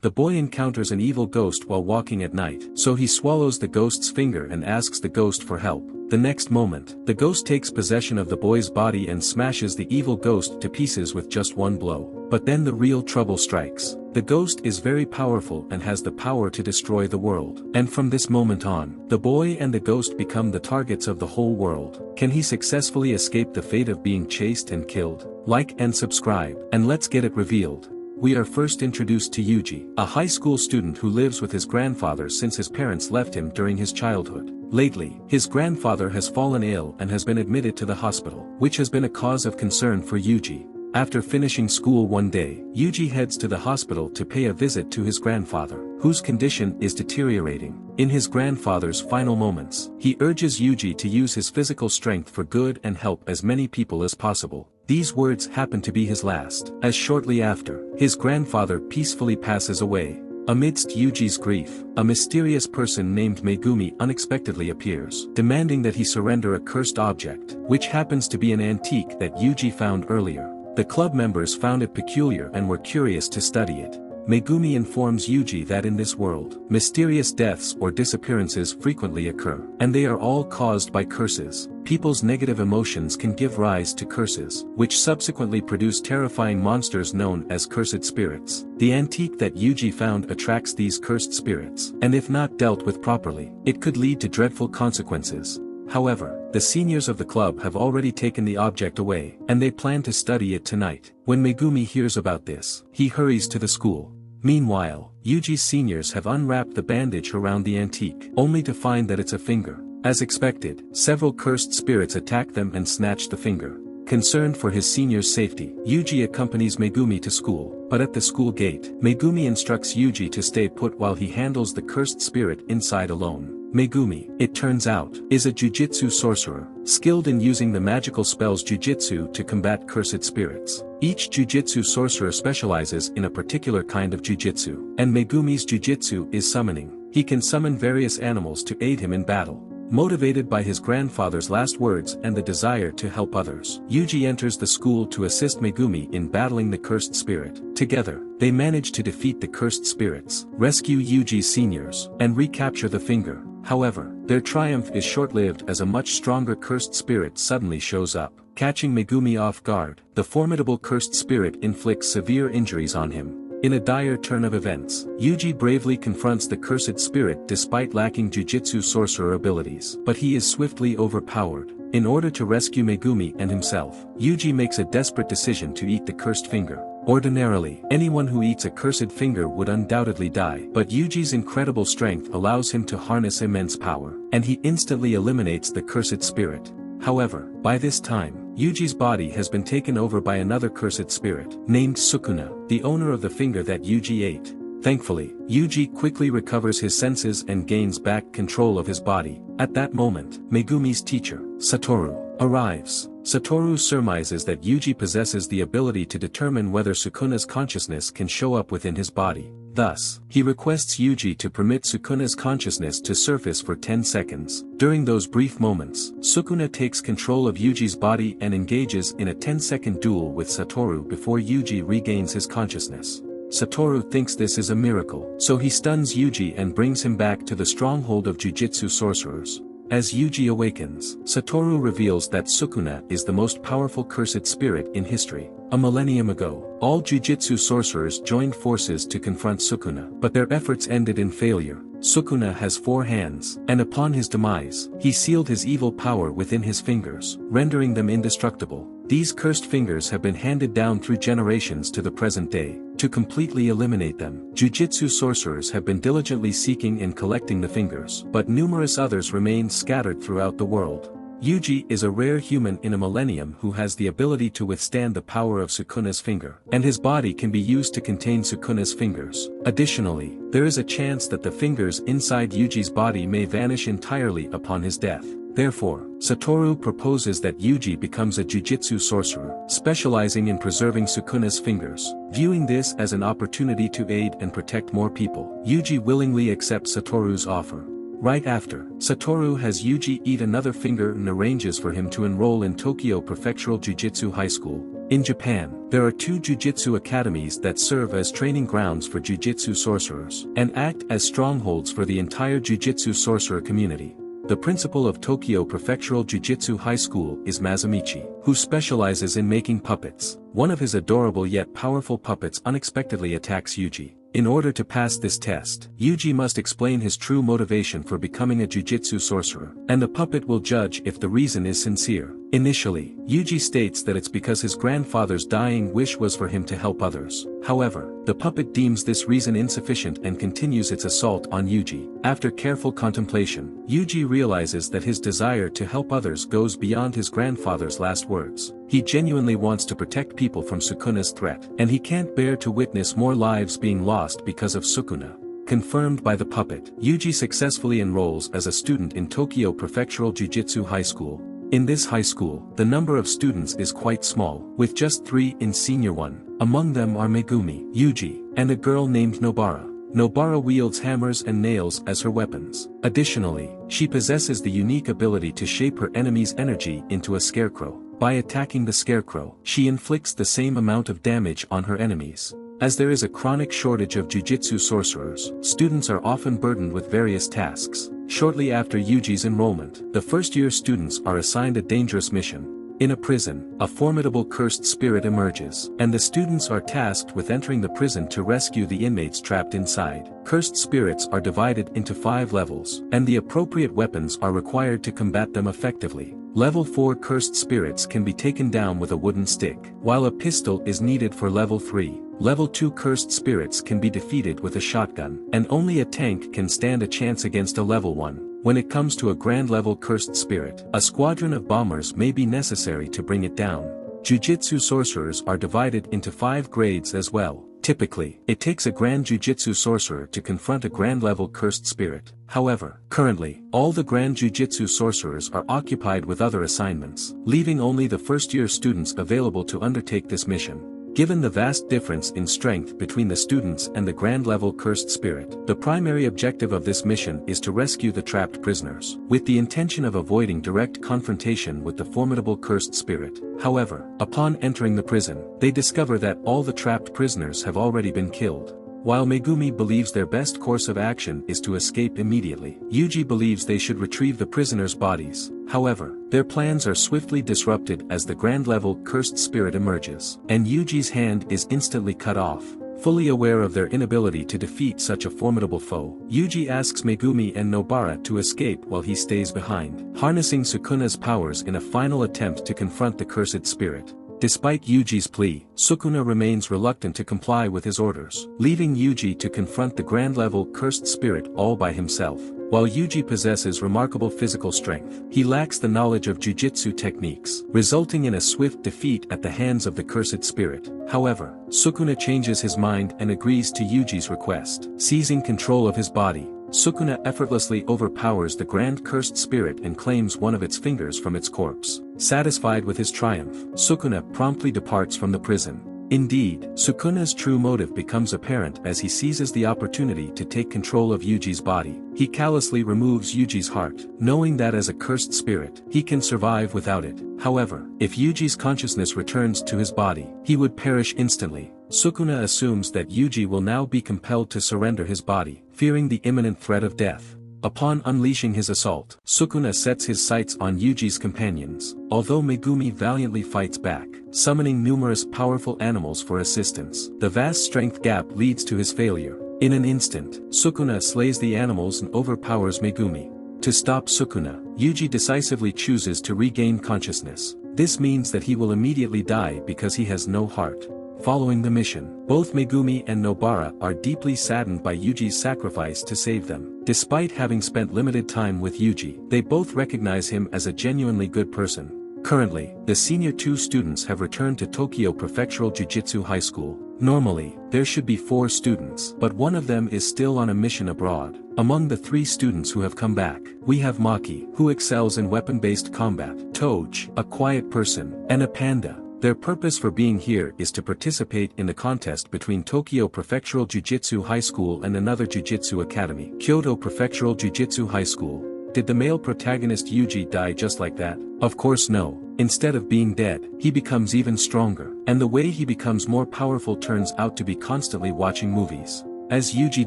The boy encounters an evil ghost while walking at night, so he swallows the ghost's finger and asks the ghost for help. The next moment, the ghost takes possession of the boy's body and smashes the evil ghost to pieces with just one blow. But then the real trouble strikes. The ghost is very powerful and has the power to destroy the world. And from this moment on, the boy and the ghost become the targets of the whole world. Can he successfully escape the fate of being chased and killed? Like and subscribe, and let's get it revealed. We are first introduced to Yuji, a high school student who lives with his grandfather since his parents left him during his childhood. Lately, his grandfather has fallen ill and has been admitted to the hospital, which has been a cause of concern for Yuji. After finishing school one day, Yuji heads to the hospital to pay a visit to his grandfather, whose condition is deteriorating. In his grandfather's final moments, he urges Yuji to use his physical strength for good and help as many people as possible. These words happen to be his last, as shortly after, his grandfather peacefully passes away. Amidst Yuji's grief, a mysterious person named Megumi unexpectedly appears, demanding that he surrender a cursed object, which happens to be an antique that Yuji found earlier. The club members found it peculiar and were curious to study it. Megumi informs Yuji that in this world, mysterious deaths or disappearances frequently occur, and they are all caused by curses. People's negative emotions can give rise to curses, which subsequently produce terrifying monsters known as cursed spirits. The antique that Yuji found attracts these cursed spirits, and if not dealt with properly, it could lead to dreadful consequences. However, the seniors of the club have already taken the object away, and they plan to study it tonight. When Megumi hears about this, he hurries to the school. Meanwhile, Yuji's seniors have unwrapped the bandage around the antique, only to find that it's a finger. As expected, several cursed spirits attack them and snatch the finger. Concerned for his seniors' safety, Yuji accompanies Megumi to school, but at the school gate, Megumi instructs Yuji to stay put while he handles the cursed spirit inside alone. Megumi, it turns out, is a Jujutsu sorcerer, skilled in using the magical spells Jujutsu to combat cursed spirits. Each Jujutsu sorcerer specializes in a particular kind of Jujutsu, and Megumi's Jujutsu is summoning. He can summon various animals to aid him in battle. Motivated by his grandfather's last words and the desire to help others, Yuji enters the school to assist Megumi in battling the cursed spirit. Together, they manage to defeat the cursed spirits, rescue Yuji's seniors, and recapture the finger. However, their triumph is short-lived as a much stronger cursed spirit suddenly shows up. Catching Megumi off guard, the formidable cursed spirit inflicts severe injuries on him. In a dire turn of events, Yuji bravely confronts the cursed spirit despite lacking Jujutsu sorcerer abilities, but he is swiftly overpowered. In order to rescue Megumi and himself, Yuji makes a desperate decision to eat the cursed finger. Ordinarily, anyone who eats a cursed finger would undoubtedly die, but Yuji's incredible strength allows him to harness immense power, and he instantly eliminates the cursed spirit. However, by this time, Yuji's body has been taken over by another cursed spirit, named Sukuna, the owner of the finger that Yuji ate. Thankfully, Yuji quickly recovers his senses and gains back control of his body. At that moment, Megumi's teacher, Satoru, arrives. Satoru surmises that Yuji possesses the ability to determine whether Sukuna's consciousness can show up within his body. Thus, he requests Yuji to permit Sukuna's consciousness to surface for 10 seconds. During those brief moments, Sukuna takes control of Yuji's body and engages in a 10-second duel with Satoru before Yuji regains his consciousness. Satoru thinks this is a miracle, so he stuns Yuji and brings him back to the stronghold of Jujutsu sorcerers. As Yuji awakens, Satoru reveals that Sukuna is the most powerful cursed spirit in history. A millennium ago, all Jujutsu sorcerers joined forces to confront Sukuna, but their efforts ended in failure. Sukuna has 4 hands, and upon his demise, he sealed his evil power within his fingers, rendering them indestructible. These cursed fingers have been handed down through generations to the present day. To completely eliminate them, Jujutsu sorcerers have been diligently seeking and collecting the fingers, but numerous others remain scattered throughout the world. Yuji is a rare human in a millennium who has the ability to withstand the power of Sukuna's finger, and his body can be used to contain Sukuna's fingers. Additionally, there is a chance that the fingers inside Yuji's body may vanish entirely upon his death. Therefore, Satoru proposes that Yuji becomes a Jujutsu sorcerer, specializing in preserving Sukuna's fingers. Viewing this as an opportunity to aid and protect more people, Yuji willingly accepts Satoru's offer. Right after, Satoru has Yuji eat another finger and arranges for him to enroll in Tokyo Prefectural Jujutsu High School. In Japan, there are two Jujutsu academies that serve as training grounds for Jujutsu sorcerers, and act as strongholds for the entire Jujutsu sorcerer community. The principal of Tokyo Prefectural Jujutsu High School is Mazumichi, who specializes in making puppets. One of his adorable yet powerful puppets unexpectedly attacks Yuji. In order to pass this test, Yuji must explain his true motivation for becoming a Jujutsu sorcerer, and the puppet will judge if the reason is sincere. Initially, Yuji states that it's because his grandfather's dying wish was for him to help others. However, the puppet deems this reason insufficient and continues its assault on Yuji. After careful contemplation, Yuji realizes that his desire to help others goes beyond his grandfather's last words. He genuinely wants to protect people from Sukuna's threat, and he can't bear to witness more lives being lost because of Sukuna. Confirmed by the puppet, Yuji successfully enrolls as a student in Tokyo Prefectural Jujutsu High School. In this high school, the number of students is quite small, with just 3 in Senior 1. Among them are Megumi, Yuji, and a girl named Nobara. Nobara wields hammers and nails as her weapons. Additionally, she possesses the unique ability to shape her enemy's energy into a scarecrow. By attacking the scarecrow, she inflicts the same amount of damage on her enemies. As there is a chronic shortage of Jujutsu sorcerers, students are often burdened with various tasks. Shortly after Yuji's enrollment, the first-year students are assigned a dangerous mission. In a prison, a formidable cursed spirit emerges, and the students are tasked with entering the prison to rescue the inmates trapped inside. Cursed spirits are divided into 5 levels, and the appropriate weapons are required to combat them effectively. Level 4 cursed spirits can be taken down with a wooden stick, while a pistol is needed for level 3. Level 2 cursed spirits can be defeated with a shotgun, and only a tank can stand a chance against a level 1. When it comes to a grand level cursed spirit, a squadron of bombers may be necessary to bring it down. Jujutsu sorcerers are divided into 5 grades as well. Typically, it takes a grand Jujutsu sorcerer to confront a grand level cursed spirit. However, currently, all the grand Jujutsu sorcerers are occupied with other assignments, leaving only the first-year students available to undertake this mission. Given the vast difference in strength between the students and the grand level cursed spirit, the primary objective of this mission is to rescue the trapped prisoners, with the intention of avoiding direct confrontation with the formidable cursed spirit. However, upon entering the prison, they discover that all the trapped prisoners have already been killed. While Megumi believes their best course of action is to escape immediately, Yuji believes they should retrieve the prisoners' bodies. However, their plans are swiftly disrupted as the grand level cursed spirit emerges, and Yuji's hand is instantly cut off. Fully aware of their inability to defeat such a formidable foe, Yuji asks Megumi and Nobara to escape while he stays behind, harnessing Sukuna's powers in a final attempt to confront the cursed spirit. Despite Yuji's plea, Sukuna remains reluctant to comply with his orders, leaving Yuji to confront the grand level cursed spirit all by himself. While Yuji possesses remarkable physical strength, he lacks the knowledge of jujutsu techniques, resulting in a swift defeat at the hands of the cursed spirit. However, Sukuna changes his mind and agrees to Yuji's request. Seizing control of his body, Sukuna effortlessly overpowers the grand cursed spirit and claims one of its fingers from its corpse. Satisfied with his triumph, Sukuna promptly departs from the prison. Indeed, Sukuna's true motive becomes apparent as he seizes the opportunity to take control of Yuji's body. He callously removes Yuji's heart, knowing that as a cursed spirit, he can survive without it. However, if Yuji's consciousness returns to his body, he would perish instantly. Sukuna assumes that Yuji will now be compelled to surrender his body, fearing the imminent threat of death. Upon unleashing his assault, Sukuna sets his sights on Yuji's companions, although Megumi valiantly fights back, summoning numerous powerful animals for assistance. The vast strength gap leads to his failure. In an instant, Sukuna slays the animals and overpowers Megumi. To stop Sukuna, Yuji decisively chooses to regain consciousness. This means that he will immediately die because he has no heart. Following the mission, both Megumi and Nobara are deeply saddened by Yuji's sacrifice to save them. Despite having spent limited time with Yuji, they both recognize him as a genuinely good person. Currently, the senior 2 students have returned to Tokyo Prefectural Jujutsu High School. Normally, there should be 4 students, but one of them is still on a mission abroad. Among the 3 students who have come back, we have Maki, who excels in weapon-based combat, Toj, a quiet person, and a panda. Their purpose for being here is to participate in the contest between Tokyo Prefectural Jujutsu High School and another Jujutsu Academy, Kyoto Prefectural Jujutsu High School. Did the male protagonist Yuji die just like that? Of course no. Instead of being dead, he becomes even stronger, and the way he becomes more powerful turns out to be constantly watching movies. As Yuji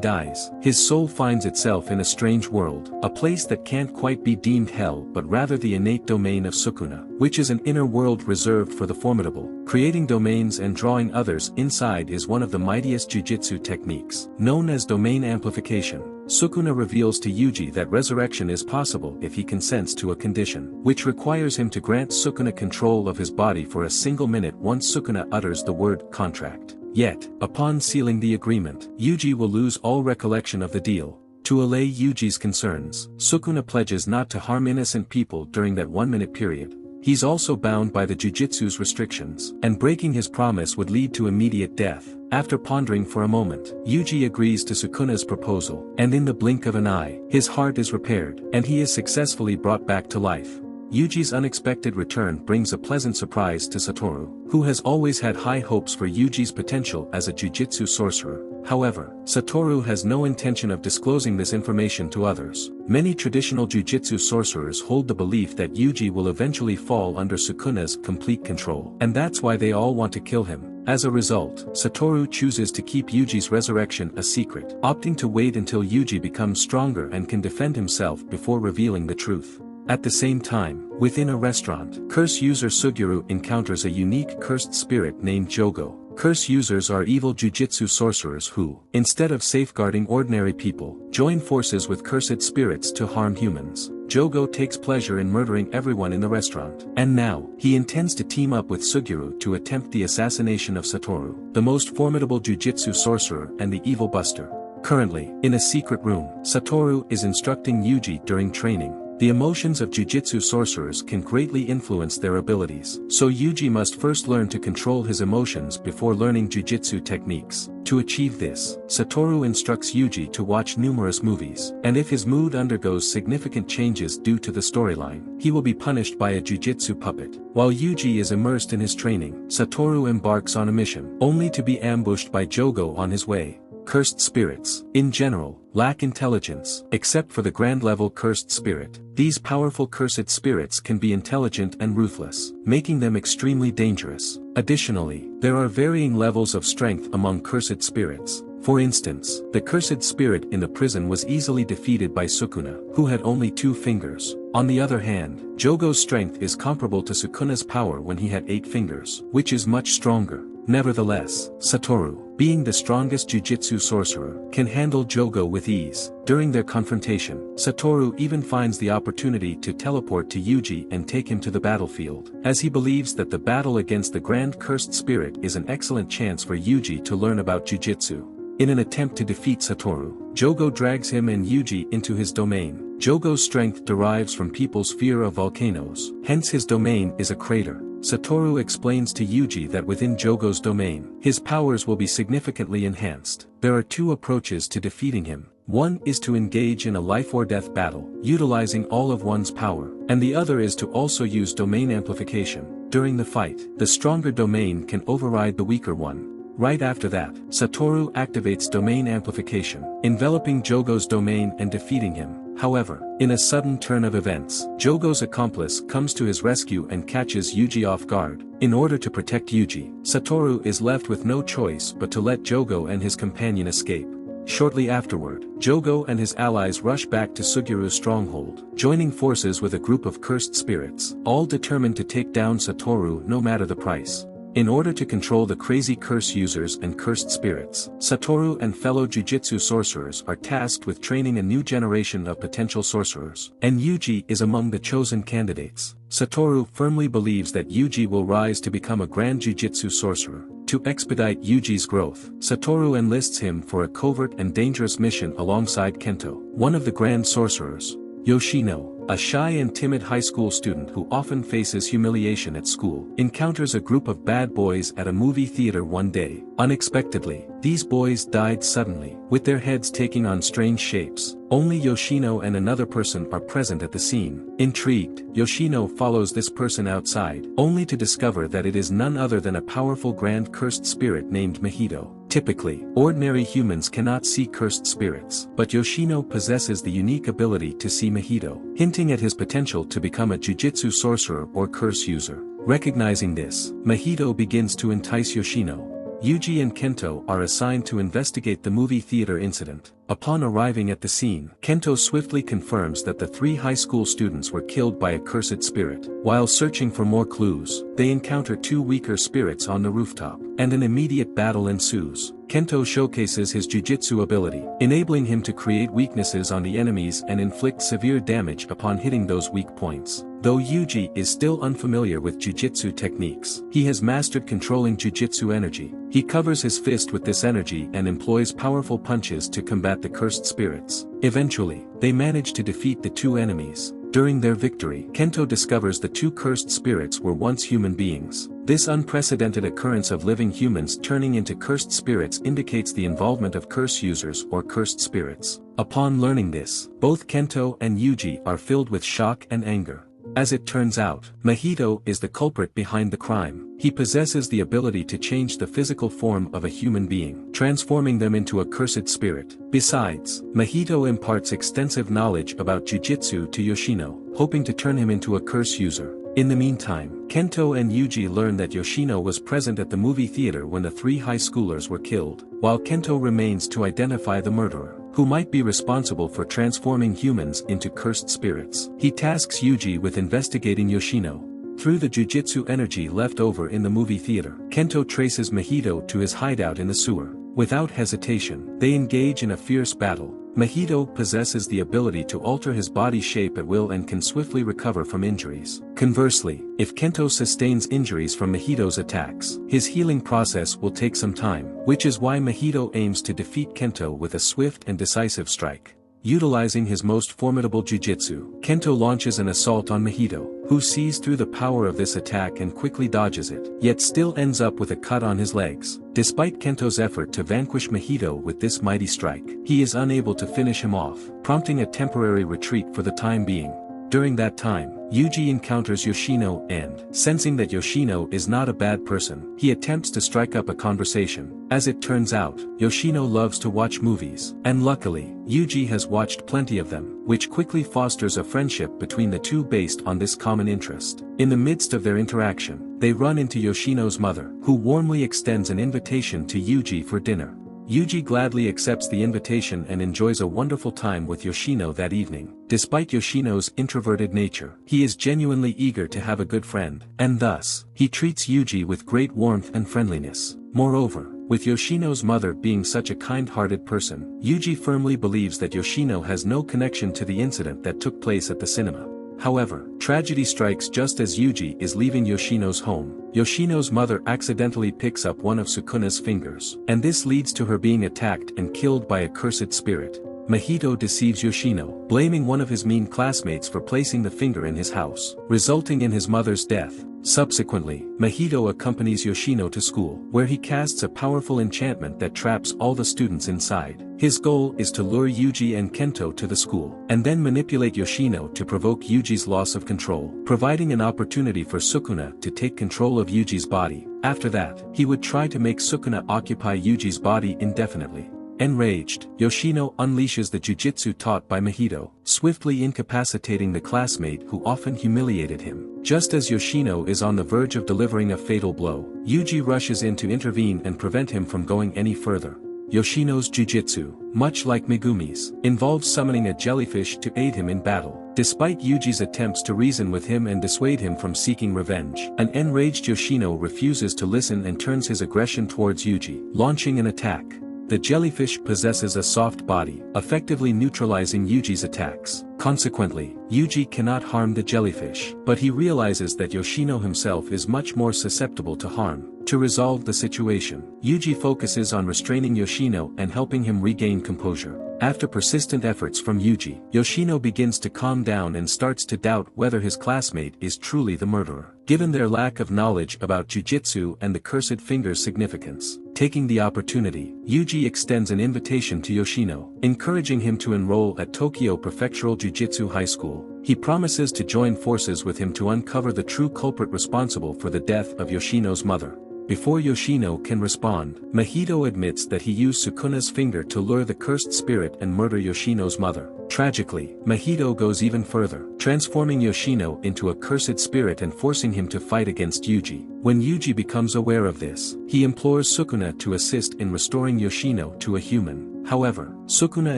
dies, his soul finds itself in a strange world, a place that can't quite be deemed hell but rather the innate domain of Sukuna, which is an inner world reserved for the formidable. Creating domains and drawing others inside is one of the mightiest jujutsu techniques, known as domain amplification. Sukuna reveals to Yuji that resurrection is possible if he consents to a condition, which requires him to grant Sukuna control of his body for a single minute once Sukuna utters the word contract. Yet, upon sealing the agreement, Yuji will lose all recollection of the deal. To allay Yuji's concerns, Sukuna pledges not to harm innocent people during that 1-minute period. He's also bound by the Jujutsu's restrictions, and breaking his promise would lead to immediate death. After pondering for a moment, Yuji agrees to Sukuna's proposal, and in the blink of an eye, his heart is repaired, and he is successfully brought back to life. Yuji's unexpected return brings a pleasant surprise to Satoru, who has always had high hopes for Yuji's potential as a jujutsu sorcerer. However, Satoru has no intention of disclosing this information to others. Many traditional jujutsu sorcerers hold the belief that Yuji will eventually fall under Sukuna's complete control, and that's why they all want to kill him. As a result, Satoru chooses to keep Yuji's resurrection a secret, opting to wait until Yuji becomes stronger and can defend himself before revealing the truth. At the same time, within a restaurant, curse user Suguru encounters a unique cursed spirit named Jogo. Curse users are evil jujutsu sorcerers who, instead of safeguarding ordinary people, join forces with cursed spirits to harm humans. Jogo takes pleasure in murdering everyone in the restaurant, and now, he intends to team up with Suguru to attempt the assassination of Satoru, the most formidable jujutsu sorcerer and the evil buster. Currently, in a secret room, Satoru is instructing Yuji during training. The emotions of jujutsu sorcerers can greatly influence their abilities, so Yuji must first learn to control his emotions before learning jujutsu techniques. To achieve this, Satoru instructs Yuji to watch numerous movies, and if his mood undergoes significant changes due to the storyline, he will be punished by a jujutsu puppet. While Yuji is immersed in his training, Satoru embarks on a mission, only to be ambushed by Jogo on his way. Cursed spirits, in general, lack intelligence, except for the grand-level cursed spirit. These powerful cursed spirits can be intelligent and ruthless, making them extremely dangerous. Additionally, there are varying levels of strength among cursed spirits. For instance, the cursed spirit in the prison was easily defeated by Sukuna, who had only 2 fingers. On the other hand, Jogo's strength is comparable to Sukuna's power when he had 8 fingers, which is much stronger. Nevertheless, Satoru, being the strongest jujutsu sorcerer, can handle Jogo with ease. During their confrontation, Satoru even finds the opportunity to teleport to Yuji and take him to the battlefield, as he believes that the battle against the Grand Cursed Spirit is an excellent chance for Yuji to learn about jujutsu. In an attempt to defeat Satoru, Jogo drags him and Yuji into his domain. Jogo's strength derives from people's fear of volcanoes, hence his domain is a crater. Satoru explains to Yuji that within Jogo's domain, his powers will be significantly enhanced. There are 2 approaches to defeating him. One is to engage in a life-or-death battle, utilizing all of one's power, and the other is to also use domain amplification. During the fight, the stronger domain can override the weaker one. Right after that, Satoru activates domain amplification, enveloping Jogo's domain and defeating him. However, in a sudden turn of events, Jogo's accomplice comes to his rescue and catches Yuji off guard. In order to protect Yuji, Satoru is left with no choice but to let Jogo and his companion escape. Shortly afterward, Jogo and his allies rush back to Suguru's stronghold, joining forces with a group of cursed spirits, all determined to take down Satoru no matter the price. In order to control the crazy curse users and cursed spirits, Satoru and fellow jujutsu sorcerers are tasked with training a new generation of potential sorcerers, and Yuji is among the chosen candidates. Satoru firmly believes that Yuji will rise to become a grand jujutsu sorcerer. To expedite Yuji's growth, Satoru enlists him for a covert and dangerous mission alongside Kento, one of the grand sorcerers. Yoshino, a shy and timid high school student who often faces humiliation at school, encounters a group of bad boys at a movie theater one day. Unexpectedly, these boys died suddenly, with their heads taking on strange shapes. Only Yoshino and another person are present at the scene. Intrigued, Yoshino follows this person outside, only to discover that it is none other than a powerful grand cursed spirit named Mahito. Typically, ordinary humans cannot see cursed spirits, but Yoshino possesses the unique ability to see Mahito, hinting at his potential to become a Jujutsu sorcerer or curse user. Recognizing this, Mahito begins to entice Yoshino. Yuji and Kento are assigned to investigate the movie theater incident. Upon arriving at the scene, Kento swiftly confirms that the 3 high school students were killed by a cursed spirit. While searching for more clues, they encounter 2 weaker spirits on the rooftop, and an immediate battle ensues. Kento showcases his jujutsu ability, enabling him to create weaknesses on the enemies and inflict severe damage upon hitting those weak points. Though Yuji is still unfamiliar with jujutsu techniques, he has mastered controlling jujutsu energy. He covers his fist with this energy and employs powerful punches to combat the cursed spirits. Eventually, they manage to defeat the 2 enemies. During their victory, Kento discovers the 2 cursed spirits were once human beings. This unprecedented occurrence of living humans turning into cursed spirits indicates the involvement of curse users or cursed spirits. Upon learning this, both Kento and Yuji are filled with shock and anger. As it turns out, Mahito is the culprit behind the crime. He possesses the ability to change the physical form of a human being, transforming them into a cursed spirit. Besides, Mahito imparts extensive knowledge about jujutsu to Yoshino, hoping to turn him into a curse user. In the meantime, Kento and Yuji learn that Yoshino was present at the movie theater when the 3 high schoolers were killed, while Kento remains to identify the murderer, who might be responsible for transforming humans into cursed spirits. He tasks Yuji with investigating Yoshino. Through the jujutsu energy left over in the movie theater, Kento traces Mahito to his hideout in the sewer. Without hesitation, they engage in a fierce battle. Mahito possesses the ability to alter his body shape at will and can swiftly recover from injuries. Conversely, if Kento sustains injuries from Mahito's attacks, his healing process will take some time, which is why Mahito aims to defeat Kento with a swift and decisive strike. Utilizing his most formidable jujutsu, Kento launches an assault on Mahito, who sees through the power of this attack and quickly dodges it, yet still ends up with a cut on his legs. Despite Kento's effort to vanquish Mahito with this mighty strike, he is unable to finish him off, prompting a temporary retreat for the time being. During that time, Yuji encounters Yoshino and, sensing that Yoshino is not a bad person, he attempts to strike up a conversation. As it turns out, Yoshino loves to watch movies, and luckily, Yuji has watched plenty of them, which quickly fosters a friendship between the two based on this common interest. In the midst of their interaction, they run into Yoshino's mother, who warmly extends an invitation to Yuji for dinner. Yuji gladly accepts the invitation and enjoys a wonderful time with Yoshino that evening. Despite Yoshino's introverted nature, he is genuinely eager to have a good friend, and thus, he treats Yuji with great warmth and friendliness. Moreover, with Yoshino's mother being such a kind-hearted person, Yuji firmly believes that Yoshino has no connection to the incident that took place at the cinema. However, tragedy strikes just as Yuji is leaving Yoshino's home. Yoshino's mother accidentally picks up one of Sukuna's fingers, and this leads to her being attacked and killed by a cursed spirit. Mahito deceives Yoshino, blaming one of his mean classmates for placing the finger in his house, resulting in his mother's death. Subsequently, Mahito accompanies Yoshino to school, where he casts a powerful enchantment that traps all the students inside. His goal is to lure Yuji and Kento to the school, and then manipulate Yoshino to provoke Yuji's loss of control, providing an opportunity for Sukuna to take control of Yuji's body. After that, he would try to make Sukuna occupy Yuji's body indefinitely. Enraged, Yoshino unleashes the jujutsu taught by Mahito, swiftly incapacitating the classmate who often humiliated him. Just as Yoshino is on the verge of delivering a fatal blow, Yuji rushes in to intervene and prevent him from going any further. Yoshino's jujutsu, much like Megumi's, involves summoning a jellyfish to aid him in battle. Despite Yuji's attempts to reason with him and dissuade him from seeking revenge, an enraged Yoshino refuses to listen and turns his aggression towards Yuji, launching an attack. The jellyfish possesses a soft body, effectively neutralizing Yuji's attacks. Consequently, Yuji cannot harm the jellyfish, but he realizes that Yoshino himself is much more susceptible to harm. To resolve the situation, Yuji focuses on restraining Yoshino and helping him regain composure. After persistent efforts from Yuji, Yoshino begins to calm down and starts to doubt whether his classmate is truly the murderer. Given their lack of knowledge about jujutsu and the cursed finger's significance, taking the opportunity, Yuji extends an invitation to Yoshino, encouraging him to enroll at Tokyo Prefectural Jujutsu High School. He promises to join forces with him to uncover the true culprit responsible for the death of Yoshino's mother. Before Yoshino can respond, Mahito admits that he used Sukuna's finger to lure the cursed spirit and murder Yoshino's mother. Tragically, Mahito goes even further, transforming Yoshino into a cursed spirit and forcing him to fight against Yuji. When Yuji becomes aware of this, he implores Sukuna to assist in restoring Yoshino to a human. However, Sukuna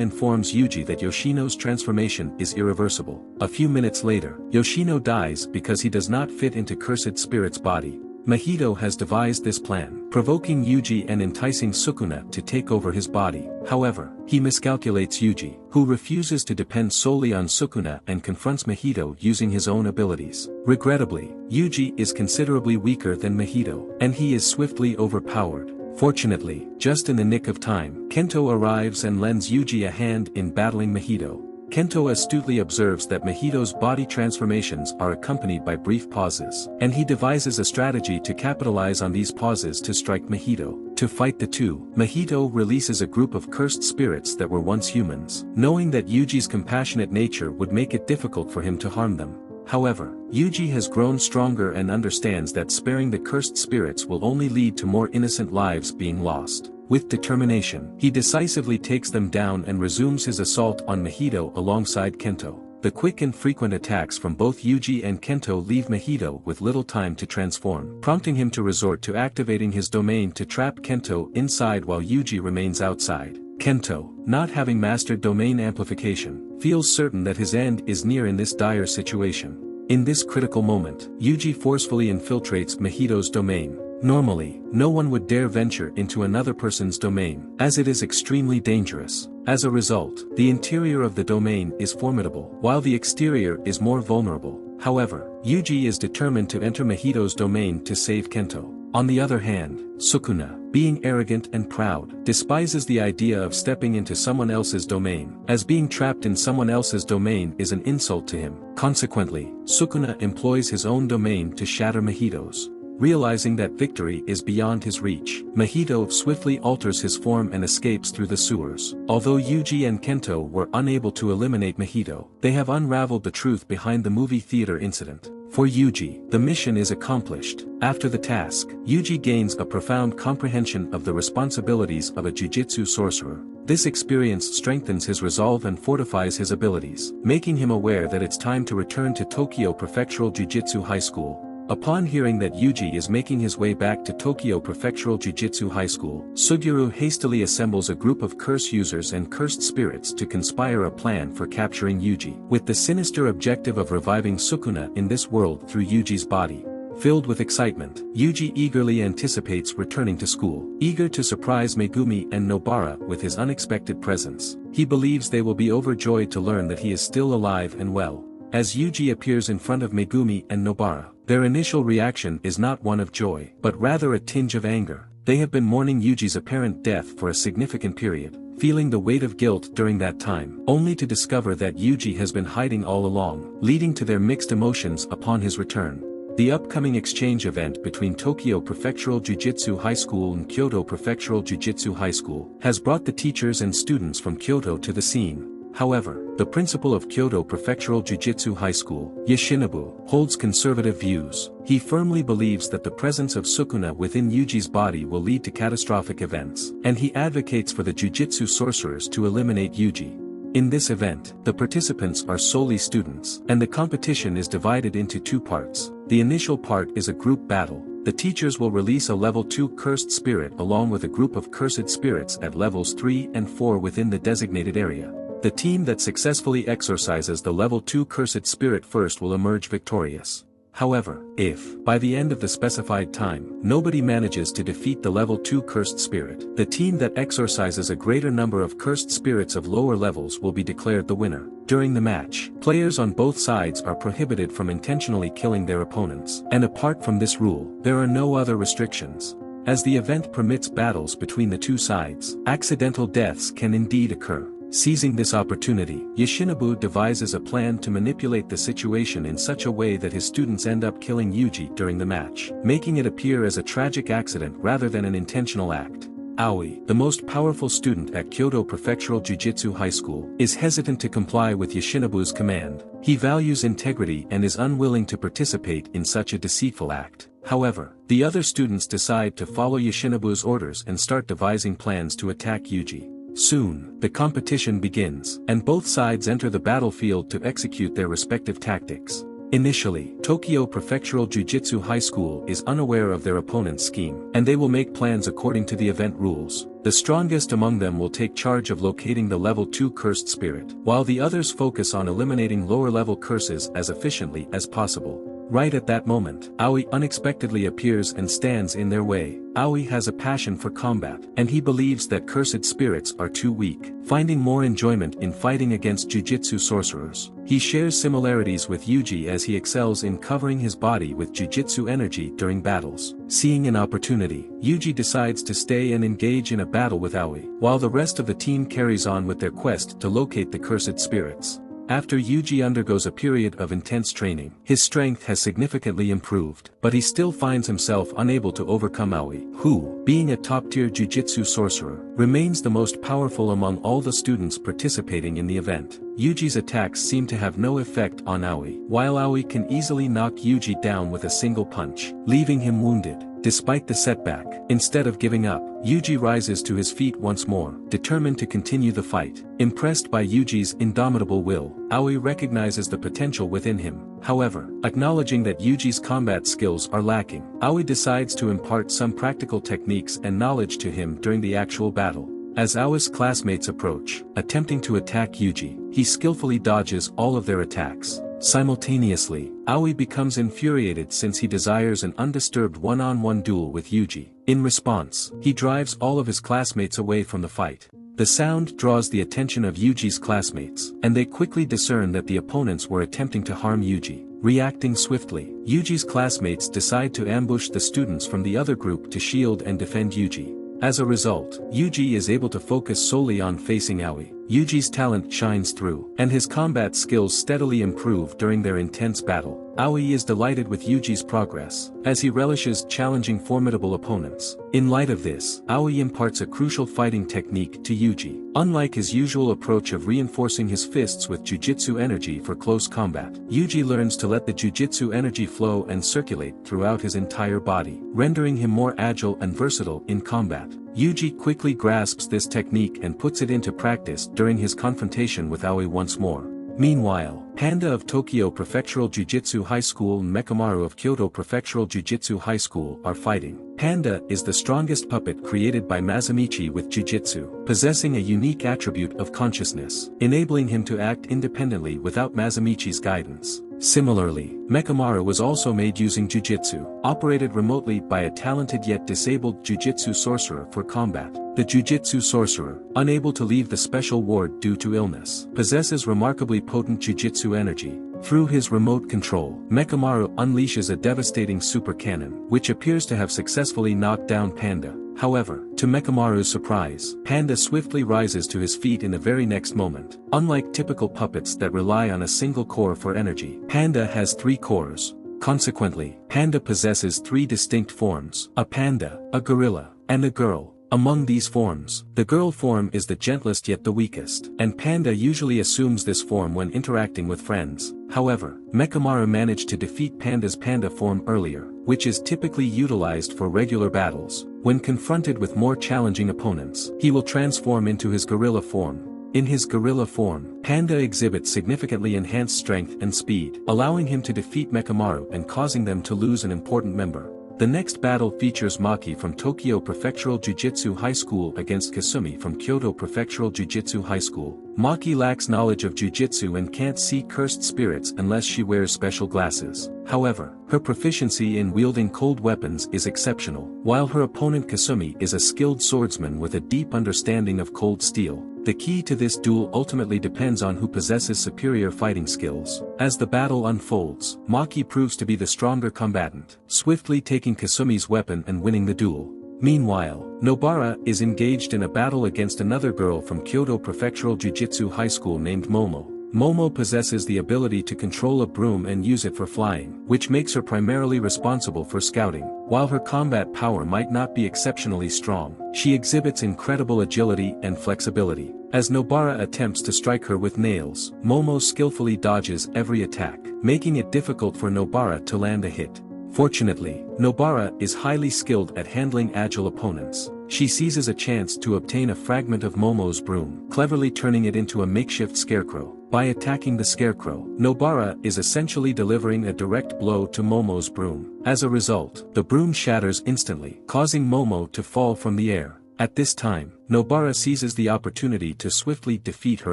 informs Yuji that Yoshino's transformation is irreversible. A few minutes later, Yoshino dies because he does not fit into cursed spirit's body. Mahito has devised this plan, provoking Yuji and enticing Sukuna to take over his body. However, he miscalculates Yuji, who refuses to depend solely on Sukuna and confronts Mahito using his own abilities. Regrettably, Yuji is considerably weaker than Mahito, and he is swiftly overpowered. Fortunately, just in the nick of time, Kento arrives and lends Yuji a hand in battling Mahito. Kento astutely observes that Mahito's body transformations are accompanied by brief pauses, and he devises a strategy to capitalize on these pauses to strike Mahito. To fight the two, Mahito releases a group of cursed spirits that were once humans, knowing that Yuji's compassionate nature would make it difficult for him to harm them. However, Yuji has grown stronger and understands that sparing the cursed spirits will only lead to more innocent lives being lost. With determination, he decisively takes them down and resumes his assault on Mahito alongside Kento. The quick and frequent attacks from both Yuji and Kento leave Mahito with little time to transform, prompting him to resort to activating his domain to trap Kento inside while Yuji remains outside. Kento, not having mastered domain amplification, feels certain that his end is near in this dire situation. In this critical moment, Yuji forcefully infiltrates Mahito's domain. Normally, no one would dare venture into another person's domain, as it is extremely dangerous. As a result, the interior of the domain is formidable, while the exterior is more vulnerable. However, Yuji is determined to enter Mahito's domain to save Kento. On the other hand, Sukuna, being arrogant and proud, despises the idea of stepping into someone else's domain, as being trapped in someone else's domain is an insult to him. Consequently, Sukuna employs his own domain to shatter Mahito's. Realizing that victory is beyond his reach, Mahito swiftly alters his form and escapes through the sewers. Although Yuji and Kento were unable to eliminate Mahito, they have unraveled the truth behind the movie theater incident. For Yuji, the mission is accomplished. After the task, Yuji gains a profound comprehension of the responsibilities of a Jujutsu sorcerer. This experience strengthens his resolve and fortifies his abilities, making him aware that it's time to return to Tokyo Prefectural Jujutsu High School. Upon hearing that Yuji is making his way back to Tokyo Prefectural Jujutsu High School, Suguru hastily assembles a group of curse users and cursed spirits to conspire a plan for capturing Yuji, with the sinister objective of reviving Sukuna in this world through Yuji's body. Filled with excitement, Yuji eagerly anticipates returning to school, eager to surprise Megumi and Nobara with his unexpected presence. He believes they will be overjoyed to learn that he is still alive and well. As Yuji appears in front of Megumi and Nobara, their initial reaction is not one of joy, but rather a tinge of anger. They have been mourning Yuji's apparent death for a significant period, feeling the weight of guilt during that time, only to discover that Yuji has been hiding all along, leading to their mixed emotions upon his return. The upcoming exchange event between Tokyo Prefectural Jujutsu High School and Kyoto Prefectural Jujutsu High School has brought the teachers and students from Kyoto to the scene. However, the principal of Kyoto Prefectural Jujutsu High School, Yoshinobu, holds conservative views. He firmly believes that the presence of Sukuna within Yuji's body will lead to catastrophic events, and he advocates for the Jujutsu sorcerers to eliminate Yuji. In this event, the participants are solely students, and the competition is divided into two parts. The initial part is a group battle. The teachers will release a level 2 cursed spirit along with a group of cursed spirits at levels 3 and 4 within the designated area. The team that successfully exorcises the level 2 cursed spirit first will emerge victorious. However, if, by the end of the specified time, nobody manages to defeat the level 2 cursed spirit, the team that exorcises a greater number of cursed spirits of lower levels will be declared the winner. During the match, players on both sides are prohibited from intentionally killing their opponents, and apart from this rule, there are no other restrictions. As the event permits battles between the two sides, accidental deaths can indeed occur. Seizing this opportunity, Yoshinobu devises a plan to manipulate the situation in such a way that his students end up killing Yuji during the match, making it appear as a tragic accident rather than an intentional act. Aoi, the most powerful student at Kyoto Prefectural Jujutsu High School, is hesitant to comply with Yoshinobu's command. He values integrity and is unwilling to participate in such a deceitful act. However, the other students decide to follow Yoshinobu's orders and start devising plans to attack Yuji. Soon, the competition begins, and both sides enter the battlefield to execute their respective tactics. Initially, Tokyo Prefectural Jujutsu High School is unaware of their opponent's scheme, and they will make plans according to the event rules. The strongest among them will take charge of locating the level 2 cursed spirit, while the others focus on eliminating lower-level curses as efficiently as possible. Right at that moment, Aoi unexpectedly appears and stands in their way. Aoi has a passion for combat, and he believes that cursed spirits are too weak, finding more enjoyment in fighting against Jujutsu sorcerers. He shares similarities with Yuji as he excels in covering his body with Jujutsu energy during battles. Seeing an opportunity, Yuji decides to stay and engage in a battle with Aoi, while the rest of the team carries on with their quest to locate the cursed spirits. After Yuji undergoes a period of intense training, his strength has significantly improved, but he still finds himself unable to overcome Aoi, who, being a top-tier Jujutsu sorcerer, remains the most powerful among all the students participating in the event. Yuji's attacks seem to have no effect on Aoi, while Aoi can easily knock Yuji down with a single punch, leaving him wounded. Despite the setback, instead of giving up, Yuji rises to his feet once more, determined to continue the fight. Impressed by Yuji's indomitable will, Aoi recognizes the potential within him. However, acknowledging that Yuji's combat skills are lacking, Aoi decides to impart some practical techniques and knowledge to him during the actual battle. As Aoi's classmates approach, attempting to attack Yuji, he skillfully dodges all of their attacks. Simultaneously, Aoi becomes infuriated since he desires an undisturbed one-on-one duel with Yuji. In response, he drives all of his classmates away from the fight. The sound draws the attention of Yuji's classmates, and they quickly discern that the opponents were attempting to harm Yuji. Reacting swiftly, Yuji's classmates decide to ambush the students from the other group to shield and defend Yuji. As a result, Yuji is able to focus solely on facing Aoi. Yuji's talent shines through, and his combat skills steadily improve during their intense battle. Aoi is delighted with Yuji's progress, as he relishes challenging formidable opponents. In light of this, Aoi imparts a crucial fighting technique to Yuji. Unlike his usual approach of reinforcing his fists with Jujutsu energy for close combat, Yuji learns to let the Jujutsu energy flow and circulate throughout his entire body, rendering him more agile and versatile in combat. Yuji quickly grasps this technique and puts it into practice during his confrontation with Aoi once more. Meanwhile, Panda of Tokyo Prefectural Jujutsu High School and Mekamaru of Kyoto Prefectural Jujutsu High School are fighting. Panda is the strongest puppet created by Masamichi with Jujutsu, possessing a unique attribute of consciousness, enabling him to act independently without Masamichi's guidance. Similarly, Mekamaru was also made using Jujutsu, operated remotely by a talented yet disabled Jujutsu sorcerer for combat. The Jujutsu sorcerer, unable to leave the special ward due to illness, possesses remarkably potent Jujutsu energy. Through his remote control, Mekamaru unleashes a devastating super cannon, which appears to have successfully knocked down Panda. However, to Mekamaru's surprise, Panda swiftly rises to his feet in the very next moment. Unlike typical puppets that rely on a single core for energy, Panda has 3 cores. Consequently, Panda possesses 3 distinct forms: a panda, a gorilla, and a girl. Among these forms, the girl form is the gentlest yet the weakest, and Panda usually assumes this form when interacting with friends. However, Mekamaru managed to defeat Panda's panda form earlier, which is typically utilized for regular battles. When confronted with more challenging opponents, he will transform into his gorilla form. In his gorilla form, Panda exhibits significantly enhanced strength and speed, allowing him to defeat Mekamaru and causing them to lose an important member. The next battle features Maki from Tokyo Prefectural Jujutsu High School against Kasumi from Kyoto Prefectural Jujutsu High School. Maki lacks knowledge of Jujutsu and can't see cursed spirits unless she wears special glasses. However, her proficiency in wielding cold weapons is exceptional, while her opponent Kasumi is a skilled swordsman with a deep understanding of cold steel. The key to this duel ultimately depends on who possesses superior fighting skills. As the battle unfolds, Maki proves to be the stronger combatant, swiftly taking Kasumi's weapon and winning the duel. Meanwhile, Nobara is engaged in a battle against another girl from Kyoto Prefectural Jujutsu High School named Momo. Momo possesses the ability to control a broom and use it for flying, which makes her primarily responsible for scouting. While her combat power might not be exceptionally strong, she exhibits incredible agility and flexibility. As Nobara attempts to strike her with nails, Momo skillfully dodges every attack, making it difficult for Nobara to land a hit. Fortunately, Nobara is highly skilled at handling agile opponents. She seizes a chance to obtain a fragment of Momo's broom, cleverly turning it into a makeshift scarecrow. By attacking the scarecrow, Nobara is essentially delivering a direct blow to Momo's broom. As a result, the broom shatters instantly, causing Momo to fall from the air. At this time, Nobara seizes the opportunity to swiftly defeat her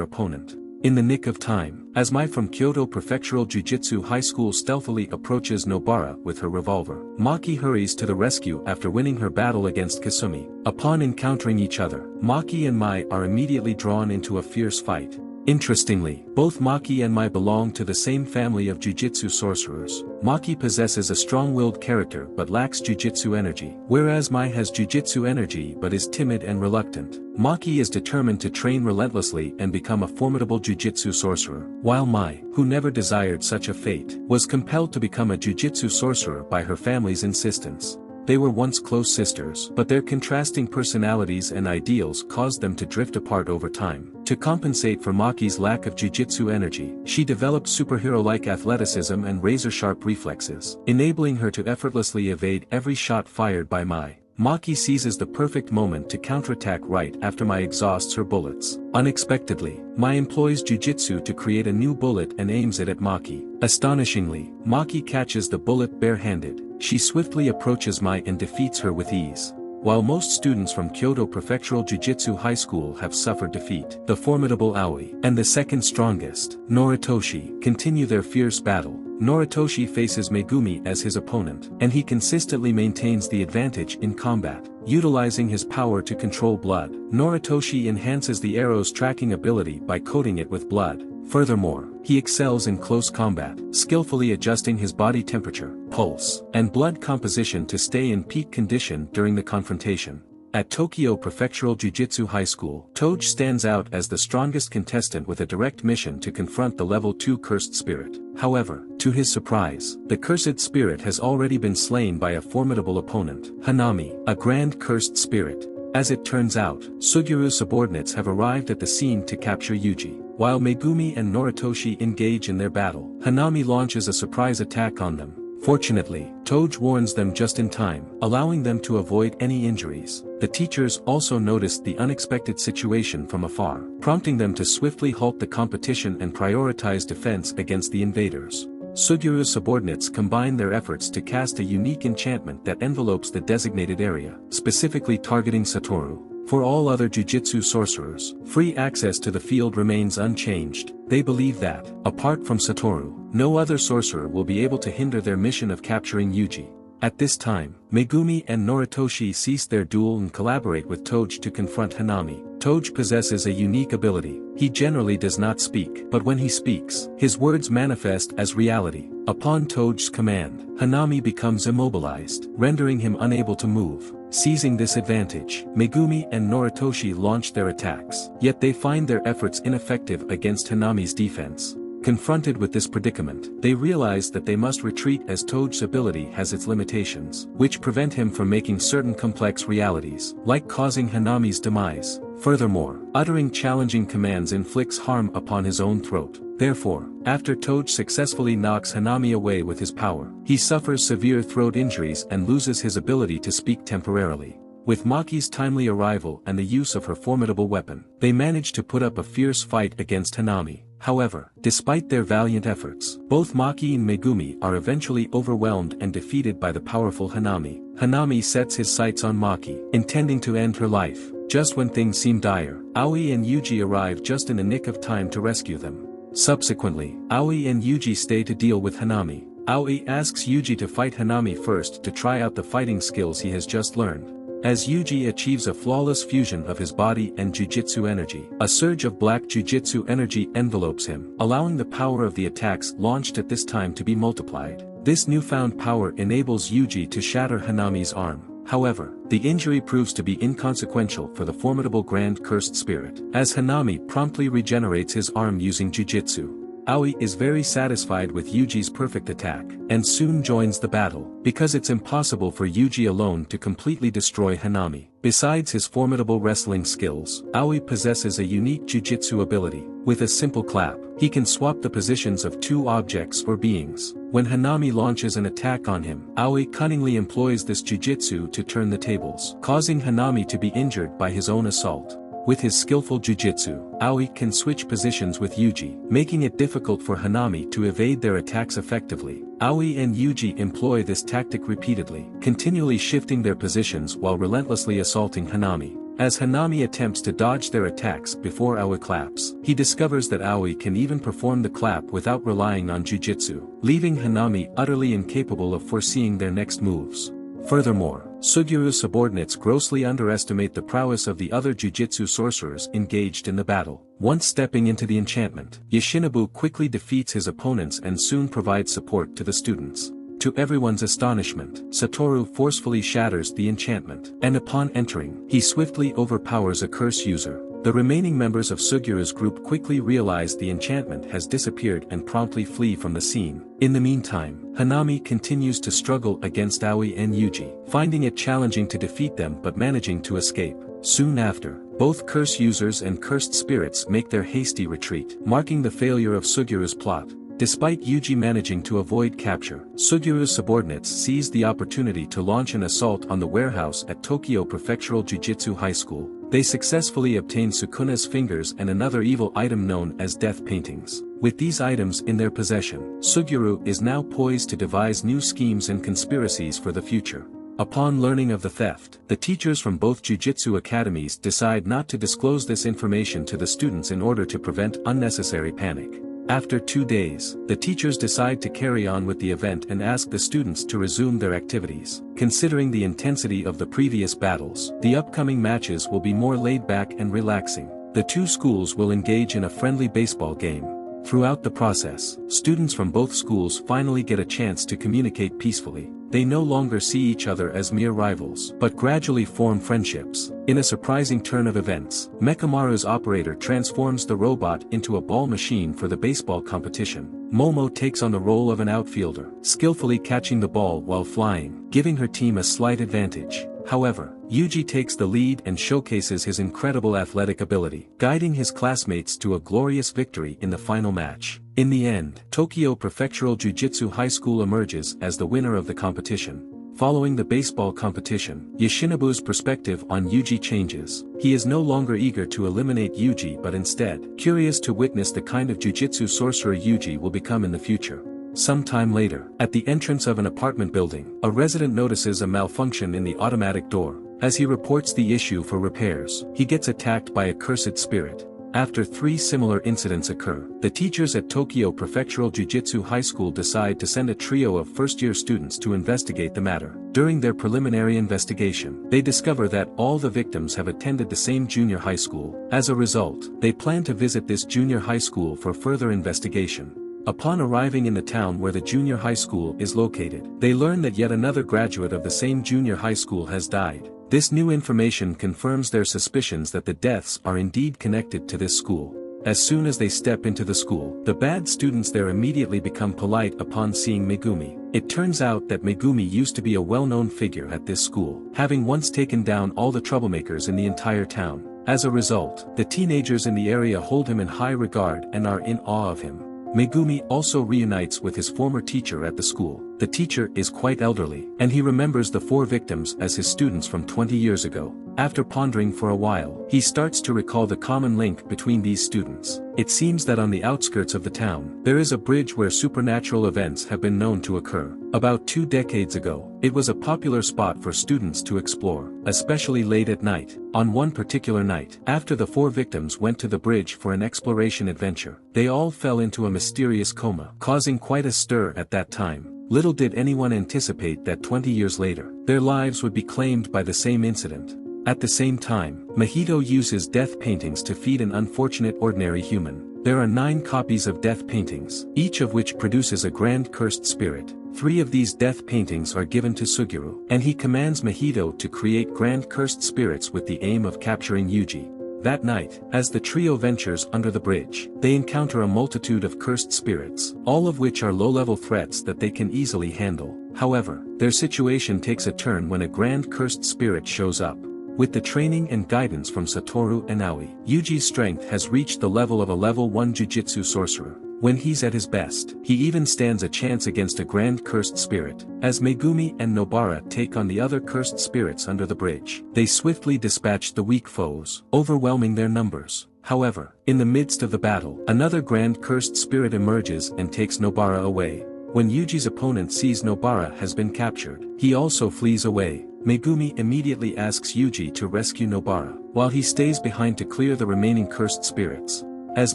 opponent. In the nick of time, as Mai from Kyoto Prefectural Jujutsu High School stealthily approaches Nobara with her revolver, Maki hurries to the rescue after winning her battle against Kasumi. Upon encountering each other, Maki and Mai are immediately drawn into a fierce fight. Interestingly, both Maki and Mai belong to the same family of Jujutsu sorcerers. Maki possesses a strong-willed character but lacks Jujutsu energy, whereas Mai has Jujutsu energy but is timid and reluctant. Maki is determined to train relentlessly and become a formidable Jujutsu sorcerer, while Mai, who never desired such a fate, was compelled to become a Jujutsu sorcerer by her family's insistence. They were once close sisters, but their contrasting personalities and ideals caused them to drift apart over time. To compensate for Maki's lack of Jujutsu energy, she developed superhero-like athleticism and razor-sharp reflexes, enabling her to effortlessly evade every shot fired by Mai. Maki seizes the perfect moment to counterattack right after Mai exhausts her bullets. Unexpectedly, Mai employs Jujutsu to create a new bullet and aims it at Maki. Astonishingly, Maki catches the bullet bare-handed. She swiftly approaches Mai and defeats her with ease. While most students from Kyoto Prefectural Jujutsu High School have suffered defeat, the formidable Aoi and the second strongest, Noritoshi, continue their fierce battle. Noritoshi faces Megumi as his opponent, and he consistently maintains the advantage in combat. Utilizing his power to control blood, Noritoshi enhances the arrow's tracking ability by coating it with blood. Furthermore, he excels in close combat, skillfully adjusting his body temperature, pulse, and blood composition to stay in peak condition during the confrontation. At Tokyo Prefectural Jujutsu High School, Toge stands out as the strongest contestant with a direct mission to confront the level 2 cursed spirit. However, to his surprise, the cursed spirit has already been slain by a formidable opponent, Hanami, a grand cursed spirit. As it turns out, Sugiuru's subordinates have arrived at the scene to capture Yuji. While Megumi and Noritoshi engage in their battle, Hanami launches a surprise attack on them. Fortunately, Toge warns them just in time, allowing them to avoid any injuries. The teachers also noticed the unexpected situation from afar, prompting them to swiftly halt the competition and prioritize defense against the invaders. Sugiuru's subordinates combine their efforts to cast a unique enchantment that envelopes the designated area, specifically targeting Satoru. For all other Jujutsu sorcerers, free access to the field remains unchanged. They believe that, apart from Satoru, no other sorcerer will be able to hinder their mission of capturing Yuji. At this time, Megumi and Noritoshi cease their duel and collaborate with Toge to confront Hanami. Toge possesses a unique ability. He generally does not speak, but when he speaks, his words manifest as reality. Upon Toge's command, Hanami becomes immobilized, rendering him unable to move. Seizing this advantage, Megumi and Noritoshi launch their attacks, yet they find their efforts ineffective against Hanami's defense. Confronted with this predicament, they realize that they must retreat as Toge's ability has its limitations, which prevent him from making certain complex realities, like causing Hanami's demise. Furthermore, uttering challenging commands inflicts harm upon his own throat. Therefore, after Toge successfully knocks Hanami away with his power, he suffers severe throat injuries and loses his ability to speak temporarily. With Maki's timely arrival and the use of her formidable weapon, they manage to put up a fierce fight against Hanami. However, despite their valiant efforts, both Maki and Megumi are eventually overwhelmed and defeated by the powerful Hanami. Hanami sets his sights on Maki, intending to end her life. Just when things seem dire, Aoi and Yuji arrive just in the nick of time to rescue them. Subsequently, Aoi and Yuji stay to deal with Hanami. Aoi asks Yuji to fight Hanami first to try out the fighting skills he has just learned. As Yuji achieves a flawless fusion of his body and Jujutsu energy, a surge of black Jujutsu energy envelopes him, allowing the power of the attacks launched at this time to be multiplied. This newfound power enables Yuji to shatter Hanami's arm. However, the injury proves to be inconsequential for the formidable Grand Cursed Spirit, as Hanami promptly regenerates his arm using Jujutsu. Aoi is very satisfied with Yuji's perfect attack, and soon joins the battle, because it's impossible for Yuji alone to completely destroy Hanami. Besides his formidable wrestling skills, Aoi possesses a unique jujutsu ability. With a simple clap, he can swap the positions of two objects or beings. When Hanami launches an attack on him, Aoi cunningly employs this jujutsu to turn the tables, causing Hanami to be injured by his own assault. With his skillful jujutsu, Aoi can switch positions with Yuji, making it difficult for Hanami to evade their attacks effectively. Aoi and Yuji employ this tactic repeatedly, continually shifting their positions while relentlessly assaulting Hanami. As Hanami attempts to dodge their attacks before Aoi claps, he discovers that Aoi can even perform the clap without relying on jujutsu, leaving Hanami utterly incapable of foreseeing their next moves. Furthermore, Sugiuru's subordinates grossly underestimate the prowess of the other jujutsu sorcerers engaged in the battle. Once stepping into the enchantment, Yoshinobu quickly defeats his opponents and soon provides support to the students. To everyone's astonishment, Satoru forcefully shatters the enchantment, and upon entering, he swiftly overpowers a curse user. The remaining members of Sugiuru's group quickly realize the enchantment has disappeared and promptly flee from the scene. In the meantime, Hanami continues to struggle against Aoi and Yuji, finding it challenging to defeat them but managing to escape. Soon after, both curse users and cursed spirits make their hasty retreat, marking the failure of Sugiuru's plot. Despite Yuji managing to avoid capture, Sugiuru's subordinates seize the opportunity to launch an assault on the warehouse at Tokyo Prefectural Jujutsu High School. They successfully obtain Sukuna's fingers and another evil item known as death paintings. With these items in their possession, Sugiuru is now poised to devise new schemes and conspiracies for the future. Upon learning of the theft, the teachers from both jujutsu academies decide not to disclose this information to the students in order to prevent unnecessary panic. After 2 days, the teachers decide to carry on with the event and ask the students to resume their activities. Considering the intensity of the previous battles, the upcoming matches will be more laid back and relaxing. The two schools will engage in a friendly baseball game. Throughout the process, students from both schools finally get a chance to communicate peacefully. They no longer see each other as mere rivals, but gradually form friendships. In a surprising turn of events, Mechamaru's operator transforms the robot into a ball machine for the baseball competition. Momo takes on the role of an outfielder, skillfully catching the ball while flying, giving her team a slight advantage. However, Yuji takes the lead and showcases his incredible athletic ability, guiding his classmates to a glorious victory in the final match. In the end, Tokyo Prefectural Jujutsu High School emerges as the winner of the competition. Following the baseball competition, Yoshinobu's perspective on Yuji changes. He is no longer eager to eliminate Yuji but instead, curious to witness the kind of jujutsu sorcerer Yuji will become in the future. Sometime later, at the entrance of an apartment building, a resident notices a malfunction in the automatic door. As he reports the issue for repairs, he gets attacked by a cursed spirit. After 3 similar incidents occur, the teachers at Tokyo Prefectural Jujutsu High School decide to send a trio of first-year students to investigate the matter. During their preliminary investigation, they discover that all the victims have attended the same junior high school. As a result, they plan to visit this junior high school for further investigation. Upon arriving in the town where the junior high school is located, they learn that yet another graduate of the same junior high school has died. This new information confirms their suspicions that the deaths are indeed connected to this school. As soon as they step into the school, the bad students there immediately become polite upon seeing Megumi. It turns out that Megumi used to be a well-known figure at this school, having once taken down all the troublemakers in the entire town. As a result, the teenagers in the area hold him in high regard and are in awe of him. Megumi also reunites with his former teacher at the school. The teacher is quite elderly, and he remembers the 4 victims as his students from 20 years ago. After pondering for a while, he starts to recall the common link between these students. It seems that on the outskirts of the town, there is a bridge where supernatural events have been known to occur. About 2 decades ago, it was a popular spot for students to explore, especially late at night. On one particular night, after the 4 victims went to the bridge for an exploration adventure, they all fell into a mysterious coma, causing quite a stir at that time. Little did anyone anticipate that 20 years later, their lives would be claimed by the same incident. At the same time, Mahito uses death paintings to feed an unfortunate ordinary human. There are 9 copies of death paintings, each of which produces a grand cursed spirit. 3 of these death paintings are given to Sugiuru, and he commands Mahito to create grand cursed spirits with the aim of capturing Yuji. That night, as the trio ventures under the bridge, they encounter a multitude of cursed spirits, all of which are low-level threats that they can easily handle. However, their situation takes a turn when a grand cursed spirit shows up. With the training and guidance from Satoru and Aoi, Yuji's strength has reached the level of a level 1 Jujutsu sorcerer. When he's at his best, he even stands a chance against a grand cursed spirit. As Megumi and Nobara take on the other cursed spirits under the bridge, they swiftly dispatch the weak foes, overwhelming their numbers. However, in the midst of the battle, another grand cursed spirit emerges and takes Nobara away. When Yuji's opponent sees Nobara has been captured, he also flees away. Megumi immediately asks Yuji to rescue Nobara, while he stays behind to clear the remaining cursed spirits. As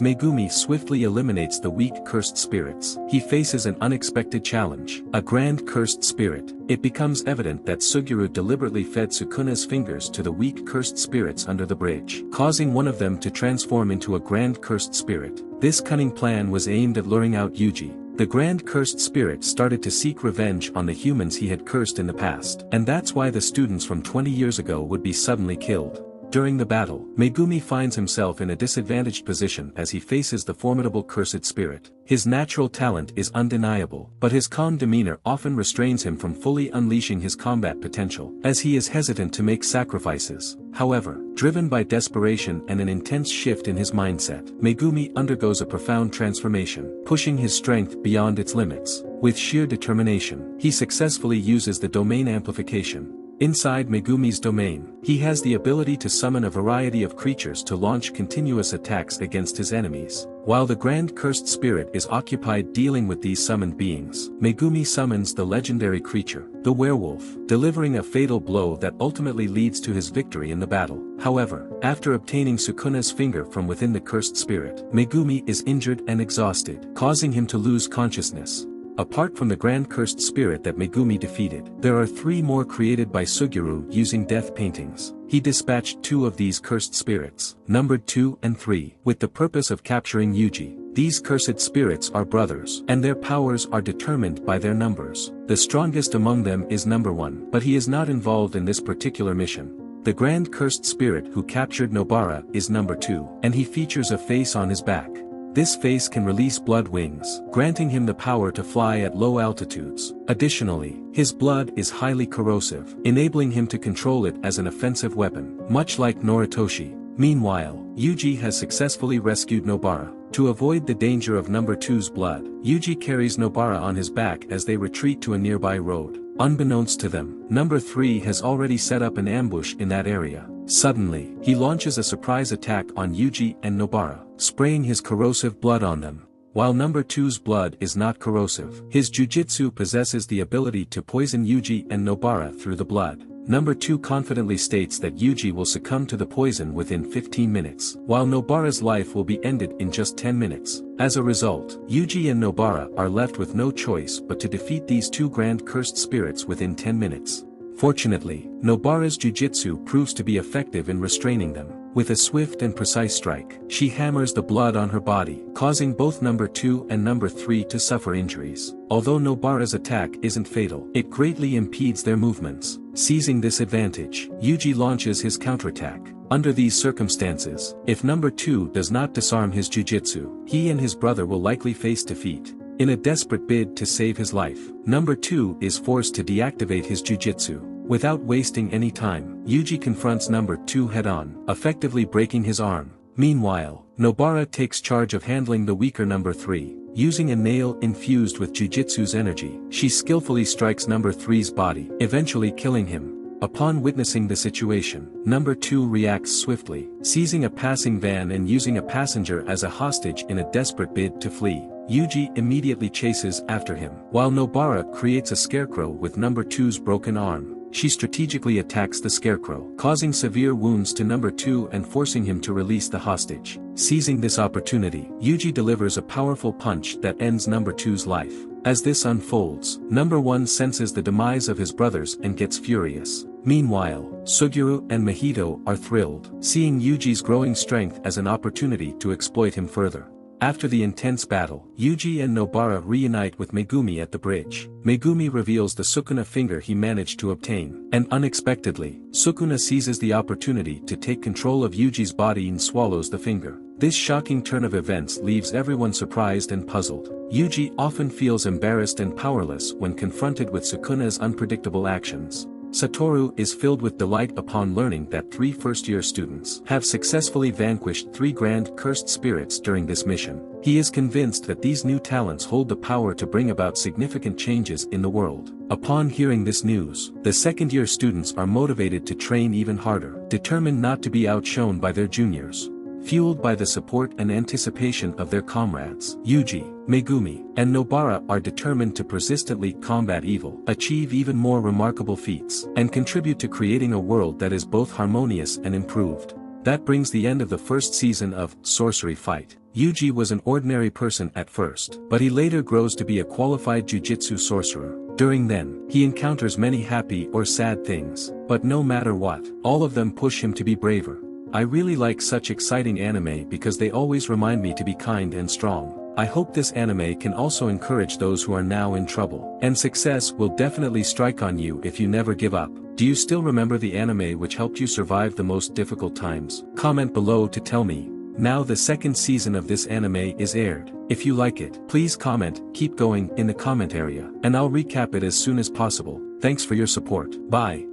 Megumi swiftly eliminates the weak cursed spirits, he faces an unexpected challenge, a grand cursed spirit. It becomes evident that Suguru deliberately fed Sukuna's fingers to the weak cursed spirits under the bridge, causing one of them to transform into a grand cursed spirit. This cunning plan was aimed at luring out Yuji. The grand cursed spirit started to seek revenge on the humans he had cursed in the past, and that's why the students from 20 years ago would be suddenly killed. During the battle, Megumi finds himself in a disadvantaged position as he faces the formidable cursed spirit. His natural talent is undeniable, but his calm demeanor often restrains him from fully unleashing his combat potential, as he is hesitant to make sacrifices. However, driven by desperation and an intense shift in his mindset, Megumi undergoes a profound transformation, pushing his strength beyond its limits. With sheer determination, he successfully uses the domain amplification. Inside Megumi's domain, he has the ability to summon a variety of creatures to launch continuous attacks against his enemies. While the grand cursed spirit is occupied dealing with these summoned beings, Megumi summons the legendary creature, the werewolf, delivering a fatal blow that ultimately leads to his victory in the battle. However, after obtaining Sukuna's finger from within the cursed spirit, Megumi is injured and exhausted, causing him to lose consciousness. Apart from the grand cursed spirit that Megumi defeated, there are 3 more created by Suguru using death paintings. He dispatched 2 of these cursed spirits, numbered 2 and 3, with the purpose of capturing Yuji. These cursed spirits are brothers, and their powers are determined by their numbers. The strongest among them is number 1, but he is not involved in this particular mission. The grand cursed spirit who captured Nobara is number 2, and he features a face on his back. This face can release blood wings, granting him the power to fly at low altitudes. Additionally, his blood is highly corrosive, enabling him to control it as an offensive weapon, much like Noritoshi. Meanwhile, Yuji has successfully rescued Nobara. To avoid the danger of number 2's blood, Yuji carries Nobara on his back as they retreat to a nearby road. Unbeknownst to them, number 3 has already set up an ambush in that area. Suddenly, he launches a surprise attack on Yuji and Nobara, spraying his corrosive blood on them. While number 2's blood is not corrosive, his jujutsu possesses the ability to poison Yuji and Nobara through the blood. Number 2 confidently states that Yuji will succumb to the poison within 15 minutes, while Nobara's life will be ended in just 10 minutes. As a result, Yuji and Nobara are left with no choice but to defeat these 2 grand cursed spirits within 10 minutes. Fortunately, Nobara's jujutsu proves to be effective in restraining them. With a swift and precise strike, she hammers the blood on her body, causing both number 2 and number 3 to suffer injuries. Although Nobara's attack isn't fatal, it greatly impedes their movements. Seizing this advantage, Yuji launches his counterattack. Under these circumstances, if number 2 does not disarm his jujutsu, he and his brother will likely face defeat. In a desperate bid to save his life, number 2 is forced to deactivate his jujutsu. Without wasting any time, Yuji confronts number 2 head-on, effectively breaking his arm. Meanwhile, Nobara takes charge of handling the weaker number 3. Using a nail infused with jujutsu's energy, she skillfully strikes number 3's body, eventually killing him. Upon witnessing the situation, number 2 reacts swiftly, seizing a passing van and using a passenger as a hostage in a desperate bid to flee. Yuji immediately chases after him, while Nobara creates a scarecrow with number 2's broken arm. She strategically attacks the scarecrow, causing severe wounds to number 2 and forcing him to release the hostage. Seizing this opportunity, Yuji delivers a powerful punch that ends number 2's life. As this unfolds, number 1 senses the demise of his brothers and gets furious. Meanwhile, Suguru and Mahito are thrilled, seeing Yuji's growing strength as an opportunity to exploit him further. After the intense battle, Yuji and Nobara reunite with Megumi at the bridge. Megumi reveals the Sukuna finger he managed to obtain, and unexpectedly, Sukuna seizes the opportunity to take control of Yuji's body and swallows the finger. This shocking turn of events leaves everyone surprised and puzzled. Yuji often feels embarrassed and powerless when confronted with Sukuna's unpredictable actions. Satoru is filled with delight upon learning that 3 first-year students have successfully vanquished 3 grand cursed spirits during this mission. He is convinced that these new talents hold the power to bring about significant changes in the world. Upon hearing this news, the second-year students are motivated to train even harder, determined not to be outshone by their juniors. Fueled by the support and anticipation of their comrades, Yuji, Megumi, and Nobara are determined to persistently combat evil, achieve even more remarkable feats, and contribute to creating a world that is both harmonious and improved. That brings the end of the first season of Sorcery Fight. Yuji was an ordinary person at first, but he later grows to be a qualified Jujutsu sorcerer. During then, he encounters many happy or sad things, but no matter what, all of them push him to be braver. I really like such exciting anime because they always remind me to be kind and strong. I hope this anime can also encourage those who are now in trouble. And success will definitely strike on you if you never give up. Do you still remember the anime which helped you survive the most difficult times? Comment below to tell me. Now the second season of this anime is aired. If you like it, please comment, keep going in the comment area, and I'll recap it as soon as possible. Thanks for your support. Bye.